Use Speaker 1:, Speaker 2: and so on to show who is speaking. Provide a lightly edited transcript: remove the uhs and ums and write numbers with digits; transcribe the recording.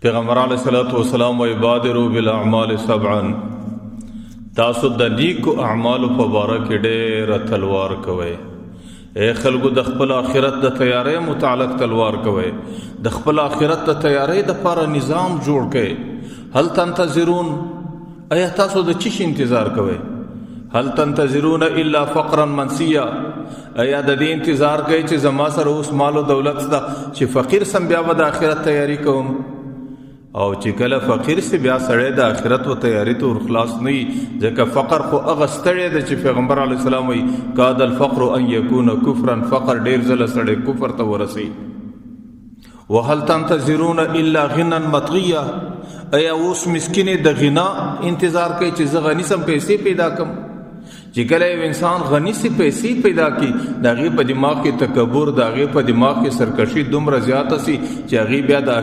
Speaker 1: پیغمبر علیہ الصلوۃ والسلام و بادروا بالاعمال سبعا، تاسو د نیکو اعمالو په باره کې ډېره تلوار کوئ. اے خلکو د خپل آخرت د تیاری متعلق تلوار کوئ، د خپل آخرت د تیاری دپاره نظام جوړ کړئ. هل تنتظرون، ایا تاسو د چی شي انتظار کوئ؟ هل تنتظرون الا فقرا منسیا، ایا د دې انتظار کوئ چې زما سره اوس مال او دولت شته چې فقیر سم بیا به د آخرت تیاری کوم؟ او چې کله فقیر سي بیا سړی د آخرت و تیاری ته ورخلاص نه وي، ځکه فقر خو هغه ستړی دی چې پیغمبر علیه السلام وایي کاد الفقر ان یکون کفرا، فقر ډیر ځله سړی کفر ته ورسي. وهل تنتظرون الا غنا مطغیا، ایا اوس مسکین د غنا انتظار کوي چې زه غنی سم پیسې پیدا کم؟ چې کله یو انسان غنی سي پیسې پیدا کی، د هغې په دماغ کې تکبر، د هغې په دماغ کې سرکشي دومره زیاته سي چې هغې بیا د